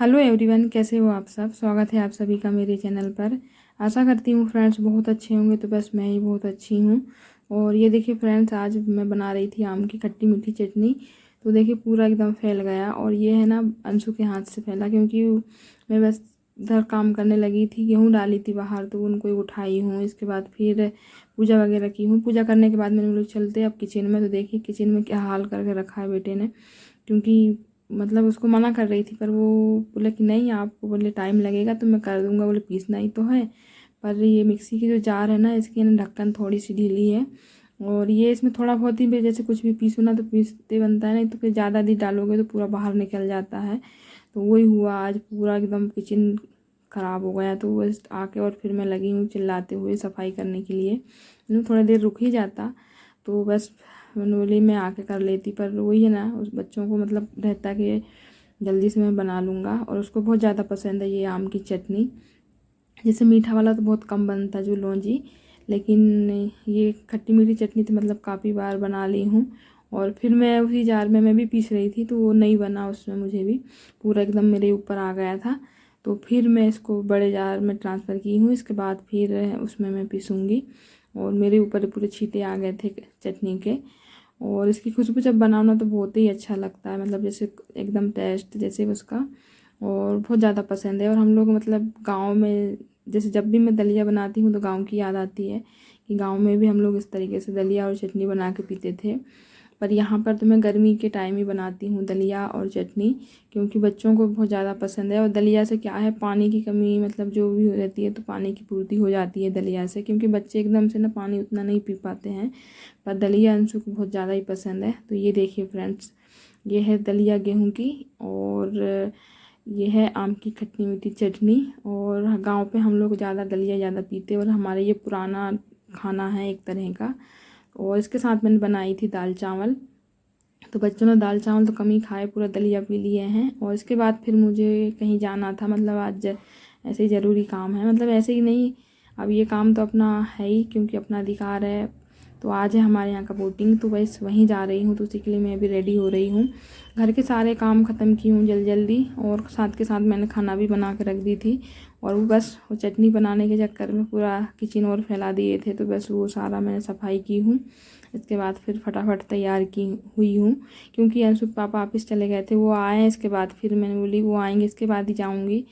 Hello everyone, कैसे हो आप सब। स्वागत है आप सभी का मेरे चैनल पर। आशा करती हूँ फ्रेंड्स बहुत अच्छे होंगे, तो बस मैं ही बहुत अच्छी हूँ। और ये देखिए फ्रेंड्स, आज मैं बना रही थी आम की खट्टी मीठी चटनी। तो देखिए पूरा एकदम फैल गया, और ये है ना अंशु के हाथ से फैला, क्योंकि मैं बस इधर काम करने लगी थी, गेहूँ डाली थी बाहर, तो उनको ही उठाई हूँ। इसके बाद फिर पूजा वगैरह की हूँ। पूजा करने के बाद मैंने बोले चलते अब किचन में। तो देखिए किचन में क्या हाल करके रखा है बेटे ने, क्योंकि मतलब उसको मना कर रही थी, पर वो बोले कि नहीं, आपको बोले टाइम लगेगा तो मैं कर दूंगा, बोले पीसना ही तो है। पर ये मिक्सी की जो जार है ना, इसकी ना ढक्कन थोड़ी सी ढीली है, और ये इसमें थोड़ा बहुत ही जैसे कुछ भी पीसो ना तो पीसते बनता है, नहीं तो फिर ज़्यादा भी डालोगे तो पूरा बाहर निकल जाता है। तो वही हुआ, आज पूरा एकदम किचन ख़राब हो गया। तो बस आके और फिर मैं लगी हूँ चिल्लाते हुए सफाई करने के लिए। थोड़ा देर रुक ही जाता, तो बस मैंने बोली मैं आके कर लेती। पर वही है ना, उस बच्चों को मतलब रहता कि जल्दी से मैं बना लूँगा, और उसको बहुत ज़्यादा पसंद है ये आम की चटनी। जैसे मीठा वाला तो बहुत कम बनता है जो लौंजी, लेकिन ये खट्टी मीठी चटनी तो मतलब काफ़ी बार बना ली हूँ। और फिर मैं उसी जार में मैं भी पीस रही थी, तो वो नहीं बना उसमें, मुझे भी पूरा एकदम मेरे ऊपर आ गया था। तो फिर मैं इसको बड़े जार में ट्रांसफ़र की हूँ। इसके बाद फिर उसमें मैं पीसूँगी, और मेरे ऊपर पूरे छींटे आ गए थे चटनी के। और इसकी खुशबू जब बनाओ ना तो बहुत ही अच्छा लगता है, मतलब जैसे एकदम टेस्ट जैसे उसका, और बहुत ज़्यादा पसंद है। और हम लोग मतलब गांव में जैसे जब भी मैं दलिया बनाती हूँ तो गांव की याद आती है कि गांव में भी हम लोग इस तरीके से दलिया और चटनी बना के पीते थे। पर यहाँ पर तो मैं गर्मी के टाइम ही बनाती हूँ दलिया और चटनी, क्योंकि बच्चों को बहुत ज़्यादा पसंद है। और दलिया से क्या है, पानी की कमी मतलब जो भी रहती है तो पानी की पूर्ति हो जाती है दलिया से, क्योंकि बच्चे एकदम से ना पानी उतना नहीं पी पाते हैं। पर दलिया अंशु को बहुत ज़्यादा ही पसंद है। तो ये देखिए फ्रेंड्स, ये है दलिया गेहूं की, और ये है आम की खट्टी मीठी चटनी। और गांव पे हम लोग ज़्यादा दलिया ज़्यादा पीते हैं, और हमारे ये पुराना खाना है एक तरह का। और इसके साथ मैंने बनाई थी दाल चावल। तो बच्चों ने दाल चावल तो कम ही खाए, पूरा दलिया पी लिए हैं। और इसके बाद फिर मुझे कहीं जाना था, मतलब आज ऐसे ही ज़रूरी काम है, मतलब ऐसे ही नहीं, अब ये काम तो अपना है ही, क्योंकि अपना अधिकार है। तो आज है हमारे यहाँ का वोटिंग, तो बस वहीं जा रही हूँ, तो उसी के लिए मैं अभी रेडी हो रही हूँ। घर के सारे काम ख़त्म की हूँ जल्दी जल्दी, और साथ के साथ मैंने खाना भी बना के रख दी थी। और वो बस वो चटनी बनाने के चक्कर में पूरा किचन और फैला दिए थे, तो बस वो सारा मैंने सफाई की हूँ। इसके बाद फिर फटाफट तैयार की हुई हूँ, क्योंकि अंशु पापा ऑफिस चले गए थे, वो आए हैं। इसके बाद फिर मैंने बोली वो आएंगे इसके बाद ही जाऊँगी,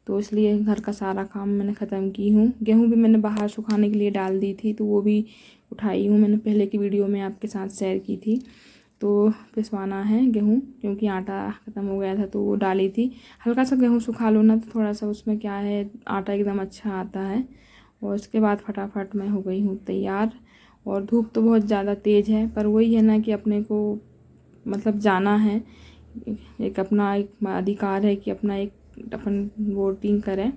तो इसलिए घर का सारा काम मैंने ख़त्म की हूँ। गेहूँ भी मैंने बाहर सुखाने के लिए डाल दी थी, तो वो भी उठाई हूँ। मैंने पहले की वीडियो में आपके साथ शेयर की थी। तो पिसवाना है गेहूँ, क्योंकि आटा ख़त्म हो गया था, तो वो डाली थी। हल्का सा गेहूँ सुखा लो ना तो थोड़ा सा उसमें क्या है, आटा एकदम अच्छा आता है। और उसके बाद फटाफट मैं हो गई हूँ तैयार। और धूप तो बहुत ज़्यादा तेज़ है, पर वही है ना कि अपने को मतलब जाना है, एक अपना एक अधिकार है कि अपना एक अपन वोटिंग करें।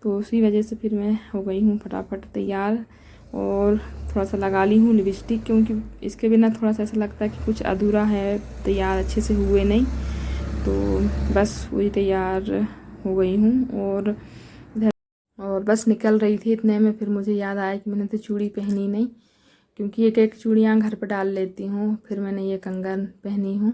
तो उसी वजह से फिर मैं हो गई हूँ फटाफट तैयार। और थोड़ा सा लगा ली हूँ लिपस्टिक, क्योंकि इसके बिना थोड़ा सा ऐसा लगता है कि कुछ अधूरा है, तैयार अच्छे से हुए नहीं। तो बस वही तैयार हो गई हूँ, और बस निकल रही थी। इतने में फिर मुझे याद आया कि मैंने तो चूड़ी पहनी नहीं, क्योंकि एक एक चूड़ियाँ घर पर डाल लेती हूँ। फिर मैंने ये कंगन पहनी हूँ।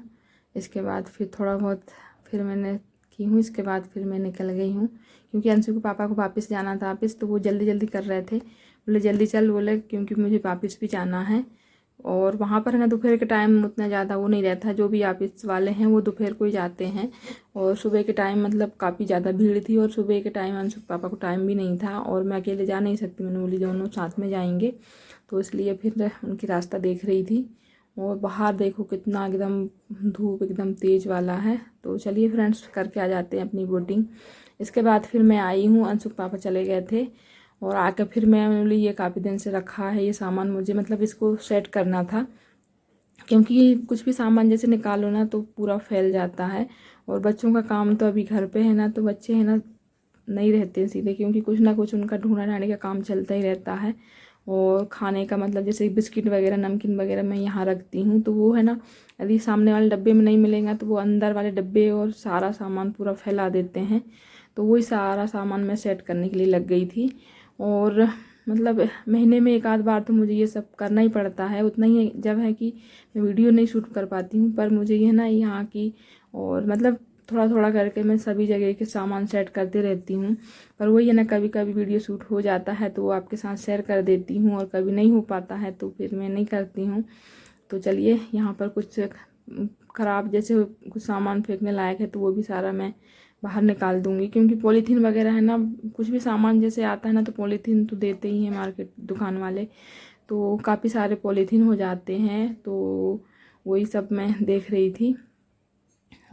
इसके बाद फिर थोड़ा बहुत फिर मैंने की हूँ। इसके बाद फिर मैं निकल गई हूँ, क्योंकि अंशु के पापा को वापस जाना था ऑफिस, तो वो जल्दी जल्दी कर रहे थे। बोले जल्दी चल, बोले क्योंकि मुझे वापस भी जाना है। और वहाँ पर है ना दोपहर के टाइम उतना ज़्यादा वो नहीं रहता, जो भी ऑफिस वाले हैं वो दोपहर को ही जाते हैं। और सुबह के टाइम मतलब काफ़ी ज़्यादा भीड़ थी, और सुबह के टाइम अंशु के पापा को टाइम भी नहीं था, और मैं अकेले जा नहीं सकती। मैंने बोली दोनों साथ में जाएंगे, तो इसलिए फिर उनकी रास्ता देख रही थी। और बाहर देखो कितना एकदम धूप एकदम तेज़ वाला है। तो चलिए फ्रेंड्स, करके आ जाते हैं अपनी वोटिंग। इसके बाद फिर मैं आई हूँ, अंशु के पापा चले गए थे, और आकर फिर मैंने बोली ये काफ़ी दिन से रखा है ये सामान, मुझे मतलब इसको सेट करना था, क्योंकि कुछ भी सामान जैसे निकालो ना तो पूरा फैल जाता है। और बच्चों का काम तो अभी घर पे है ना, तो बच्चे है ना नहीं रहते सीधे, क्योंकि कुछ ना कुछ उनका ढूंढा ढांडी का काम चलता ही रहता है। और खाने का मतलब जैसे बिस्किट वगैरह नमकीन वगैरह मैं यहाँ रखती हूँ, तो वो है ना यदि सामने वाले डब्बे में नहीं मिलेगा तो वो अंदर वाले डब्बे और सारा सामान पूरा फैला देते हैं। तो वही सारा सामान मैं सेट करने के लिए लग गई थी। और मतलब महीने में एक आध बार तो मुझे ये सब करना ही पड़ता है, उतना ही जब है कि मैं वीडियो नहीं शूट कर पाती हूँ। पर मुझे ये ना यहाँ की और मतलब थोड़ा थोड़ा करके मैं सभी जगह के सामान सेट करते रहती हूँ। पर वही है ना, कभी कभी वीडियो शूट हो जाता है तो वो आपके साथ शेयर कर देती हूँ, और कभी नहीं हो पाता है तो फिर मैं नहीं करती हूँ। तो चलिए, यहाँ पर कुछ ख़राब जैसे कुछ सामान फेंकने लायक है तो वो भी सारा मैं बाहर निकाल दूँगी, क्योंकि पॉलीथीन वगैरह है ना, कुछ भी सामान जैसे आता है ना तो पॉलीथीन तो देते ही हैं मार्केट दुकान वाले, तो काफ़ी सारे पॉलीथीन हो जाते हैं। तो वही सब मैं देख रही थी,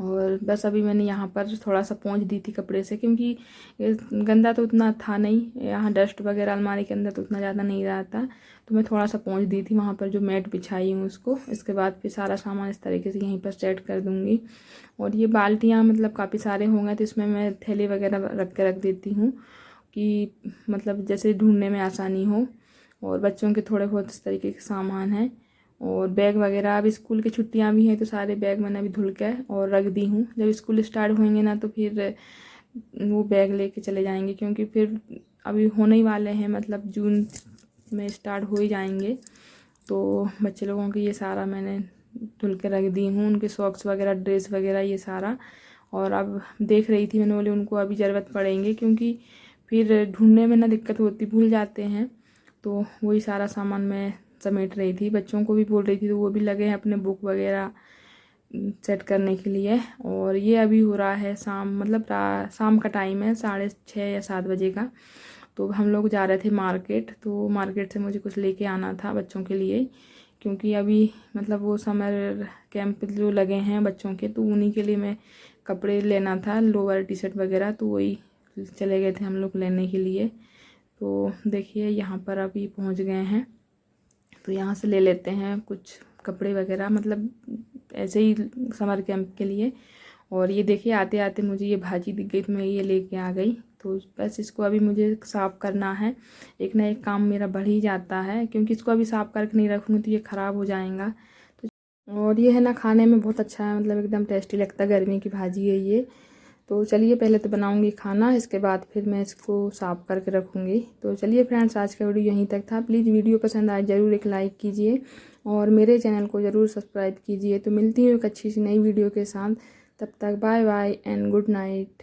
और बस अभी मैंने यहाँ पर थोड़ा सा पोंछ दी थी कपड़े से, क्योंकि ये गंदा तो उतना था नहीं, यहाँ डस्ट वगैरह अलमारी के अंदर तो उतना ज़्यादा नहीं रहा था, तो मैं थोड़ा सा पोंछ दी थी वहाँ पर जो मैट बिछाई हूँ उसको। इसके बाद फिर सारा सामान इस तरीके से यहीं पर सेट कर दूँगी। और ये बाल्टियाँ मतलब काफ़ी सारे होंगे तो इसमें मैं थैले वगैरह रख देती हूँ, कि मतलब जैसे ढूंढने में आसानी हो। और बच्चों के थोड़े बहुत इस तरीके के सामान हैं, और बैग वगैरह, अब स्कूल की छुट्टियां भी हैं तो सारे बैग मैंने अभी धुल के और रख दी हूँ। जब स्कूल स्टार्ट होंगे ना तो फिर वो बैग लेके चले जाएंगे, क्योंकि फिर अभी होने ही वाले हैं, मतलब जून में स्टार्ट हो ही जाएंगे। तो बच्चे लोगों के ये सारा मैंने धुल के रख दी हूँ, उनके सॉक्स वगैरह, ड्रेस वगैरह, ये सारा। और अब देख रही थी, मैंने बोली उनको अभी ज़रूरत पड़ेंगे, क्योंकि फिर ढूंढने में ना दिक्कत होती, भूल जाते हैं। तो वही सारा सामान मैं समेट रही थी, बच्चों को भी बोल रही थी, तो वो भी लगे हैं अपने बुक वगैरह सेट करने के लिए। और ये अभी हो रहा है शाम, मतलब शाम का टाइम है, 6:30 या 7 बजे का। तो हम लोग जा रहे थे मार्केट, तो मार्केट से मुझे कुछ लेके आना था बच्चों के लिए, क्योंकि अभी मतलब वो समर कैंप जो लगे हैं बच्चों के, तो उन्हीं के लिए मैं कपड़े लेना था, लोअर टी शर्ट वगैरह, तो वही चले गए थे हम लोग लेने के लिए। तो देखिए यहाँ पर अभी पहुँच गए हैं, तो यहाँ से ले लेते हैं कुछ कपड़े वगैरह, मतलब ऐसे ही समर कैंप के लिए। और ये देखिए, आते आते मुझे ये भाजी दिख गई तो मैं ये लेके आ गई। तो बस इसको अभी मुझे साफ़ करना है, एक ना एक काम मेरा बढ़ ही जाता है, क्योंकि इसको अभी साफ़ करके नहीं रखूँगी तो ये ख़राब हो जाएगा। तो और ये है ना, खाने में बहुत अच्छा है, मतलब एकदम टेस्टी लगता है, गर्मी की भाजी है ये। तो चलिए, पहले तो बनाऊंगी खाना, इसके बाद फिर मैं इसको साफ़ करके रखूँगी। तो चलिए फ्रेंड्स, आज का वीडियो यहीं तक था। प्लीज़ वीडियो पसंद आए ज़रूर एक लाइक कीजिए, और मेरे चैनल को ज़रूर सब्सक्राइब कीजिए। तो मिलती हूँ एक अच्छी सी नई वीडियो के साथ, तब तक bye bye and good night.